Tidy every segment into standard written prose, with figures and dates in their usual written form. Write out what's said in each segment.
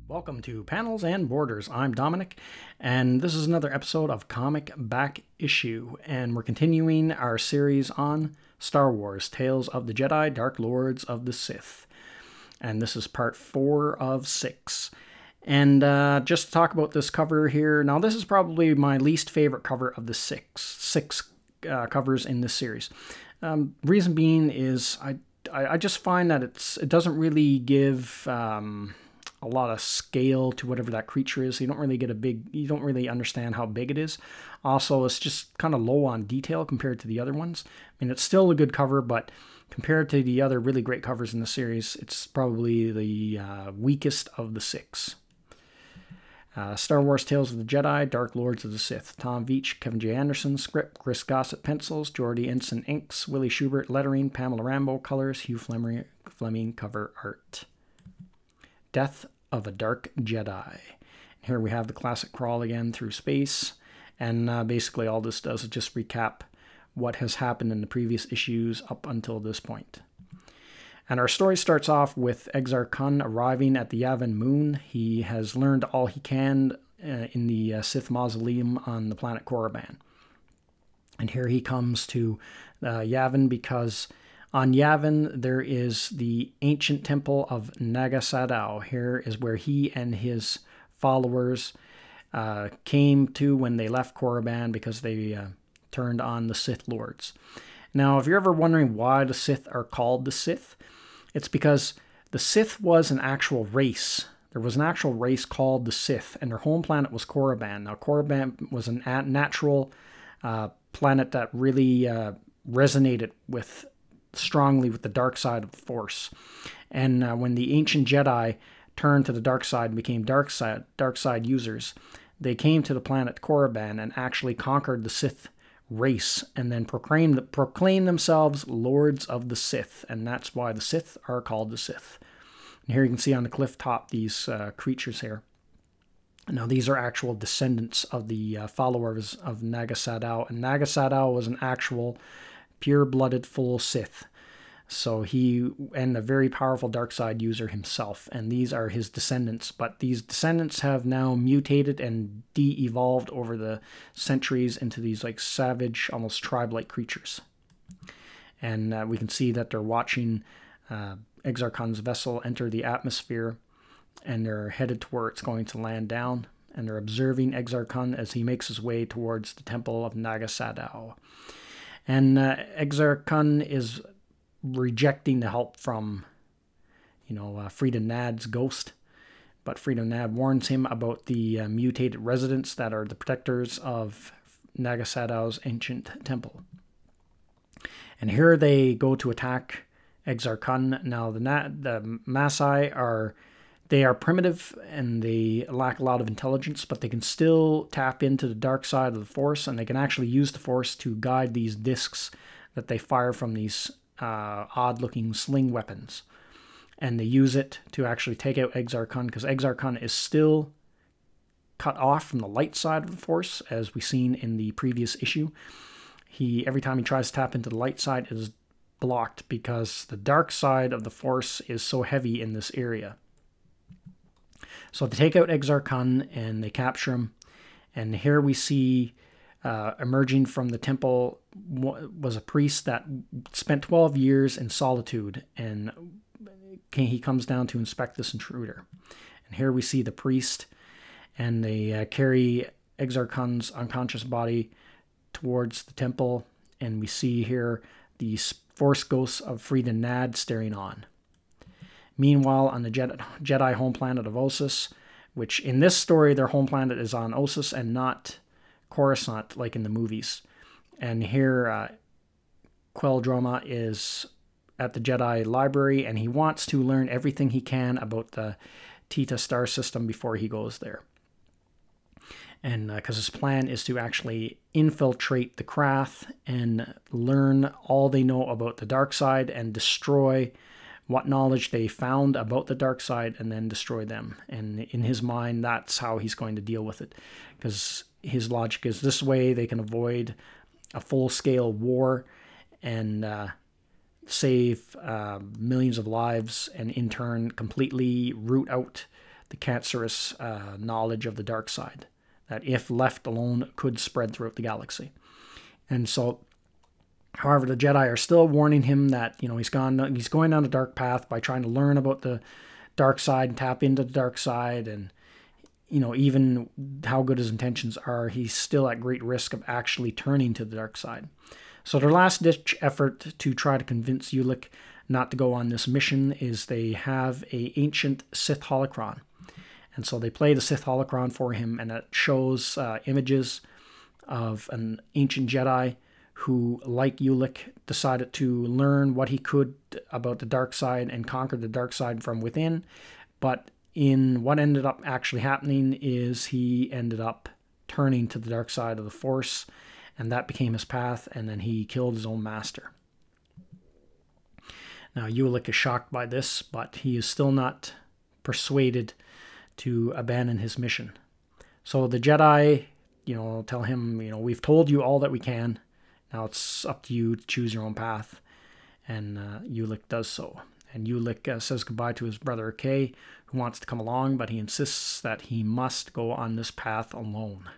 Welcome to Panels and Borders. I'm Dominic, and this is another episode of Comic Back Issue, and we're continuing our series on Star Wars, Tales of the Jedi, Dark Lords of the Sith. And this is part 4 of 6. And just to talk about this cover here, now this is probably my least favorite cover of the six covers in this series. Reason being is I just find that it doesn't really give a lot of scale to whatever that creature is. You don't really understand how big it is. Also, it's just kind of low on detail compared to the other ones. I mean, it's still a good cover, but compared to the other really great covers in the series, it's probably the weakest of the 6. Star Wars Tales of the Jedi, Dark Lords of the Sith. Tom Veitch, Kevin J. Anderson, script, Chris Gossett, pencils, Jordy Ensign, inks, Willie Schubert, lettering, Pamela Rambeau, colors, Hugh Fleming, cover art. Death of a Dark Jedi. Here we have the classic crawl again through space, and basically all this does is just recap what has happened in the previous issues up until this point. And our story starts off with Exar Kun arriving at the Yavin moon. He has learned all he can in the Sith mausoleum on the planet Korriban. And here he comes to Yavin because on Yavin there is the ancient temple of Naga Sadow. Here is where he and his followers came to when they left Korriban because they turned on the Sith Lords. Now, if you're ever wondering why the Sith are called the Sith, it's because the Sith was an actual race. There was an actual race called the Sith, and their home planet was Korriban. Now, Korriban was a natural planet that really resonated strongly with the dark side of the Force. And when the ancient Jedi turned to the dark side and became dark side users, they came to the planet Korriban and actually conquered the Sith race and then proclaimed themselves Lords of the Sith, and that's why the Sith are called the Sith. And here you can see on the cliff top these creatures here. Now these are actual descendants of the followers of Naga Sadow, and Naga Sadow was an actual pure-blooded full Sith. So and a very powerful dark side user himself, and these are his descendants. But these descendants have now mutated and de-evolved over the centuries into these like savage, almost tribe-like creatures. And we can see that they're watching Exar Kun's vessel enter the atmosphere, and they're headed to where it's going to land down. And they're observing Exar Kun as he makes his way towards the temple of Naga Sadow. And Exar Kun is rejecting the help from, Frida Nad's ghost. But Frida Nad warns him about the mutated residents that are the protectors of Naga Sadow's ancient temple. And here they go to attack Exar Kun. Now the Masai are primitive and they lack a lot of intelligence, but they can still tap into the dark side of the Force, and they can actually use the Force to guide these discs that they fire from these odd-looking sling weapons. And they use it to actually take out Exar Kun, because Exar Kun is still cut off from the light side of the Force, as we've seen in the previous issue. Every time he tries to tap into the light side, it is blocked because the dark side of the Force is so heavy in this area. So they take out Exar Kun and they capture him. And here we see emerging from the temple was a priest that spent 12 years in solitude. And he comes down to inspect this intruder. And here we see the priest, and they carry Exar Kun's unconscious body towards the temple. And we see here the Force ghosts of Frida Nad staring on. Meanwhile, on the Jedi home planet of Ossus, which in this story, their home planet is on Ossus and not Coruscant like in the movies. And here, Queldroma is at the Jedi library, and he wants to learn everything he can about the Teta star system before he goes there. And because his plan is to actually infiltrate the Krath and learn all they know about the dark side and destroy what knowledge they found about the dark side, and then destroy them. And in his mind, that's how he's going to deal with it, because his logic is this way they can avoid a full-scale war and save millions of lives, and in turn completely root out the cancerous knowledge of the dark side that, if left alone, could spread throughout the galaxy. And so, however, the Jedi are still warning him that, you know, he's going down a dark path by trying to learn about the dark side and tap into the dark side. And, you know, even how good his intentions are, he's still at great risk of actually turning to the dark side. So their last-ditch effort to try to convince Ulic not to go on this mission is they have a ancient Sith holocron. And so they play the Sith holocron for him, and it shows images of an ancient Jedi who, like Ulic, decided to learn what he could about the dark side and conquer the dark side from within. But in what ended up actually happening is he ended up turning to the dark side of the Force, and that became his path, and then he killed his own master. Now, Ulic is shocked by this, but he is still not persuaded to abandon his mission. So the Jedi, you know, tell him, you know, we've told you all that we can. Now it's up to you to choose your own path. And Ulic does so. And Ulic says goodbye to his brother Kay, who wants to come along, but he insists that he must go on this path alone.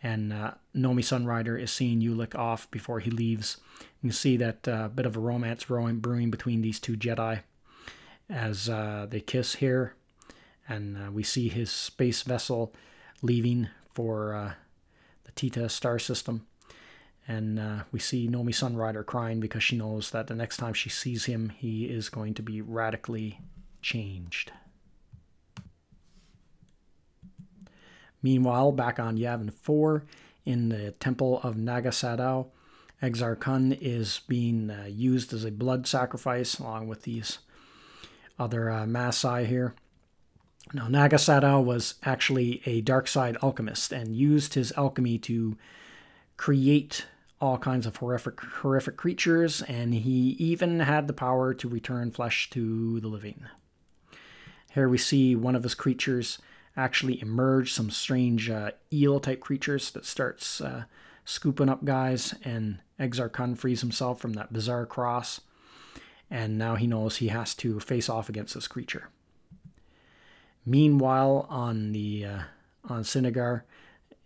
And Nomi Sunrider is seeing Ulic off before he leaves. You can see that bit of a romance brewing between these two Jedi as they kiss here. And we see his space vessel leaving for the Teta star system. And we see Nomi Sunrider crying because she knows that the next time she sees him, he is going to be radically changed. Meanwhile, back on Yavin 4, in the temple of Naga Sadow, Exar Kun is being used as a blood sacrifice along with these other Masai here. Now, Naga Sadow was actually a dark side alchemist and used his alchemy to create all kinds of horrific creatures, and he even had the power to return flesh to the living. Here we see one of his creatures actually emerge, some strange eel-type creatures that starts scooping up guys, and Exar Kun frees himself from that bizarre cross, and now he knows he has to face off against this creature. Meanwhile, on Sinagar,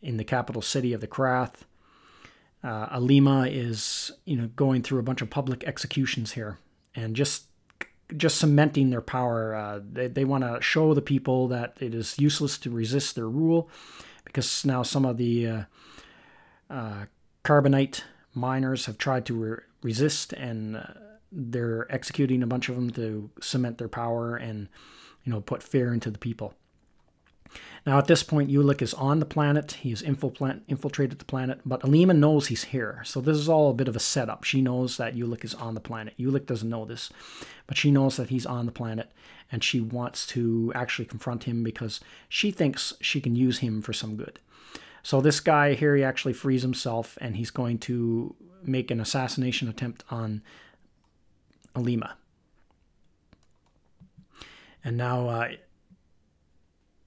in the capital city of the Krath, Alima is, you know, going through a bunch of public executions here, and just cementing their power. They want to show the people that it is useless to resist their rule, because now some of the carbonite miners have tried to resist, and they're executing a bunch of them to cement their power and, you know, put fear into the people. Now, at this point, Ulic is on the planet. He has infiltrated the planet, but Alima knows he's here. So this is all a bit of a setup. She knows that Ulic is on the planet. Ulic doesn't know this, but she knows that he's on the planet, and she wants to actually confront him because she thinks she can use him for some good. So this guy here, he actually frees himself, and he's going to make an assassination attempt on Alima. And now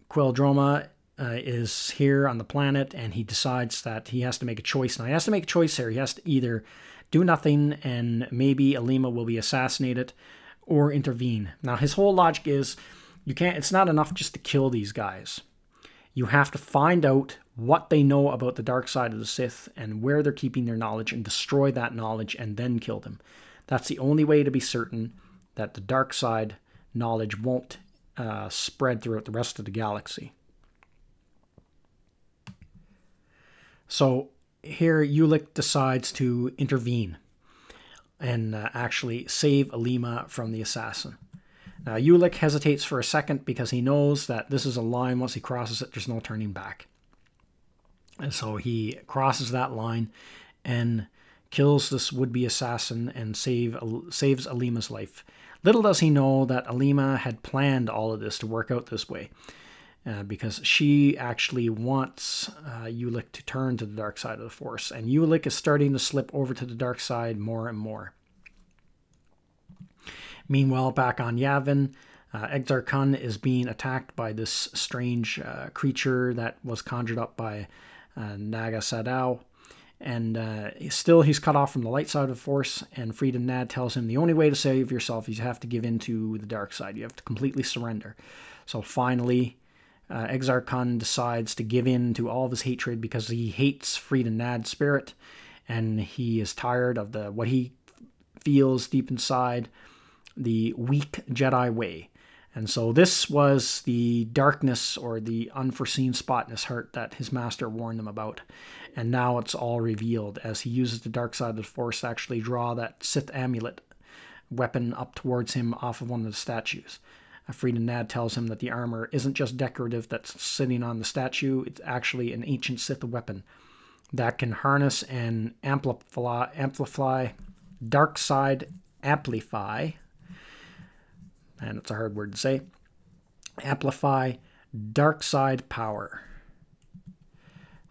Queldroma is here on the planet, and he decides that he has to make a choice. Now, he has to make a choice here. He has to either do nothing and maybe Alima will be assassinated, or intervene. Now, his whole logic is it's not enough just to kill these guys. You have to find out what they know about the dark side of the Sith and where they're keeping their knowledge, and destroy that knowledge and then kill them. That's the only way to be certain that the dark side knowledge won't spread throughout the rest of the galaxy. So here Ulic decides to intervene and actually save Alima from the assassin. Now, Ulic hesitates for a second because he knows that this is a line. Once he crosses it, there's no turning back. And so he crosses that line and kills this would-be assassin and saves Alima's life. Little does he know that Alima had planned all of this to work out this way, because she actually wants Ulic to turn to the dark side of the Force, and Ulic is starting to slip over to the dark side more and more. Meanwhile, back on Yavin, Exar Kun is being attacked by this strange creature that was conjured up by Naga Sadow. And still he's cut off from the light side of the Force, and Freedom Nad tells him the only way to save yourself is you have to give in to the dark side. You have to completely surrender. So finally, Exar Kun decides to give in to all of his hatred because he hates Frida Nad's spirit, and he is tired of what he feels deep inside, the weak Jedi way. And so this was the darkness or the unforeseen spot in his heart that his master warned him about. And now it's all revealed as he uses the dark side of the Force to actually draw that Sith amulet weapon up towards him off of one of the statues. Frida Nad tells him that the armor isn't just decorative that's sitting on the statue, it's actually an ancient Sith weapon that can harness and amplify dark side amplify, and it's a hard word to say, amplify dark side power.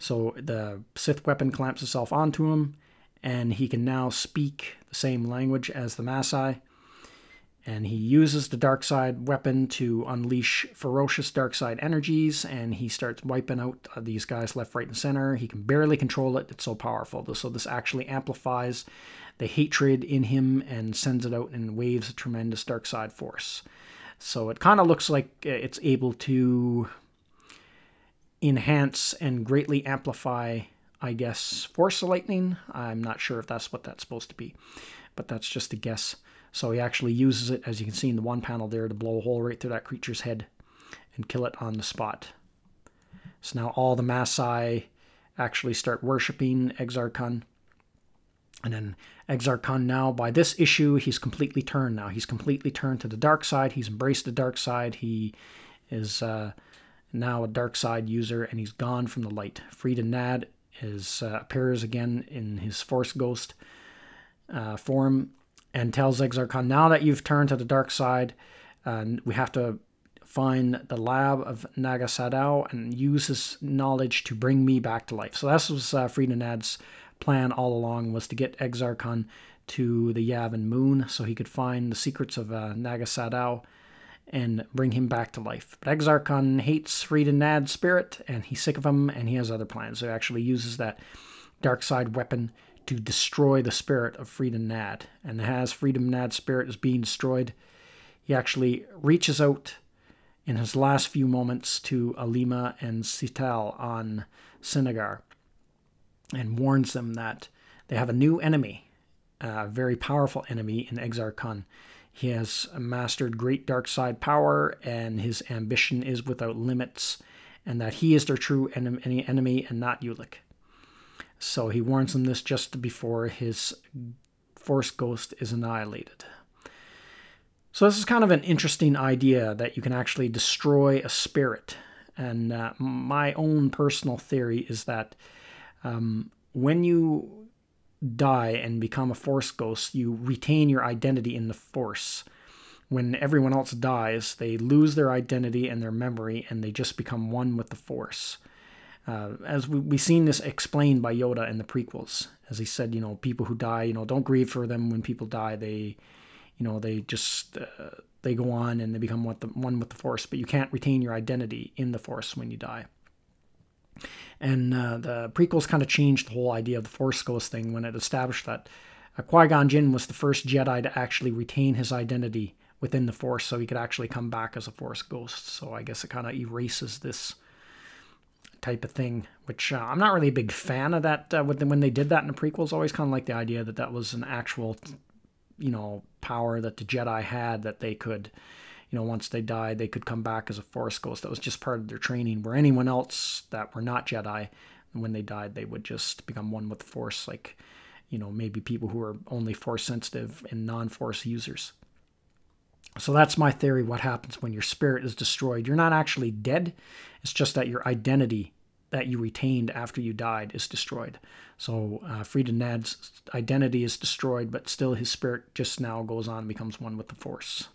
So the Sith weapon clamps itself onto him, and he can now speak the same language as the Masai. And he uses the dark side weapon to unleash ferocious dark side energies, and he starts wiping out these guys left, right, and center. He can barely control it. It's so powerful. So this actually amplifies the hatred in him and sends it out in waves of tremendous dark side force. So it kind of looks like it's able to enhance and greatly amplify, I guess, force lightning. I'm not sure if that's what that's supposed to be, but that's just a guess. So he actually uses it, as you can see in the one panel there, to blow a hole right through that creature's head and kill it on the spot. So now all the Masai actually start worshipping Exar Kun. And then Exar Kun now, by this issue, he's completely turned now. He's completely turned to the dark side. He's embraced the dark side. He is now a dark side user, and he's gone from the light. Frida Nad appears again in his Force Ghost form, and tells Exar Kun, now that you've turned to the dark side, we have to find the lab of Naga Sadow and use his knowledge to bring me back to life. So this was Frida Nad's plan all along, was to get Exar Kun to the Yavin moon so he could find the secrets of Naga Sadow and bring him back to life. But Exar Kun hates Frida Nad's spirit, and he's sick of him, and he has other plans. So he actually uses that dark side weapon to destroy the spirit of Frida Nad. And as Frida Nad's spirit is being destroyed, he actually reaches out in his last few moments to Alima and Sital on Sinagar and warns them that they have a new enemy, a very powerful enemy in Exar Kun. He has mastered great dark side power, and his ambition is without limits, and that he is their true enemy and not Ulic. So he warns them this just before his Force Ghost is annihilated. So this is kind of an interesting idea that you can actually destroy a spirit. And my own personal theory is that when you die and become a Force Ghost, you retain your identity in the Force. When everyone else dies, they lose their identity and their memory, and they just become one with the Force. As we've seen this explained by Yoda in the prequels, as he said, people who die, don't grieve for them when people die. They, they just they go on and they become one with the Force. But you can't retain your identity in the Force when you die. And the prequels kind of changed the whole idea of the Force Ghost thing when it established that Qui-Gon Jinn was the first Jedi to actually retain his identity within the Force, so he could actually come back as a Force Ghost. So I guess it kind of erases this type of thing, which I'm not really a big fan of that. When they did that in the prequels, always kind of like the idea that that was an actual, power that the Jedi had, that they could, once they died, they could come back as a Force Ghost. That was just part of their training, where anyone else that were not Jedi, when they died, they would just become one with the Force, like, maybe people who are only Force sensitive and non-Force users. So that's my theory. What happens when your spirit is destroyed? You're not actually dead. It's just that your identity that you retained after you died is destroyed. So Frida Nad's identity is destroyed, but still his spirit just now goes on and becomes one with the Force.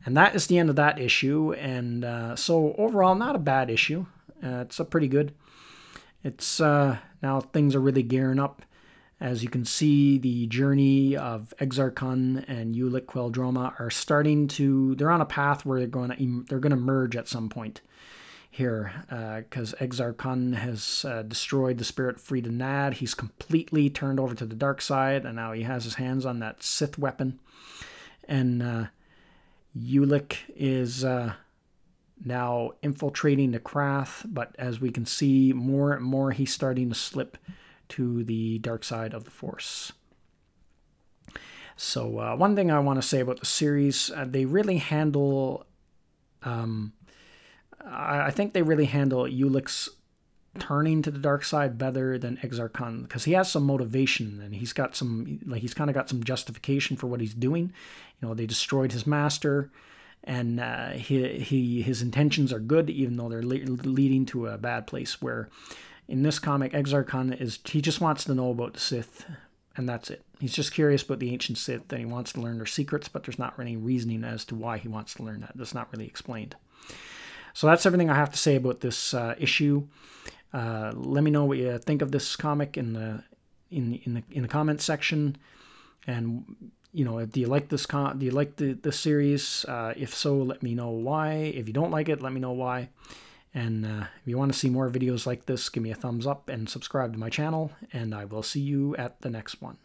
And that is the end of that issue. And so overall, not a bad issue. It's a pretty good. It's now things are really gearing up. As you can see, the journey of Exar Kun and Ulic Queldroma are starting to. They're on a path where they're going to merge at some point here, because Exar Kun has destroyed the spirit of Frida Nad. He's completely turned over to the dark side, and now he has his hands on that Sith weapon. And Ulic is now infiltrating the Krath, but as we can see, more and more he's starting to slip to the dark side of the Force. So one thing I want to say about the series, they really handle, I think they really handle Ulic's turning to the dark side better than Exar Kun, because he has some motivation and he's got some, like, he's kind of got some justification for what he's doing. You know, they destroyed his master, and his intentions are good, even though they're leading to a bad place. Where in this comic, Exar Kun he just wants to know about the Sith, and that's it. He's just curious about the ancient Sith, and he wants to learn their secrets, but there's not any reasoning as to why he wants to learn that. That's not really explained. So that's everything I have to say about this issue. Let me know what you think of this comic in the comments section, and you know, do you like this this series? If so, let me know why. If you don't like it, let me know why. And if you want to see more videos like this, give me a thumbs up and subscribe to my channel, and I will see you at the next one.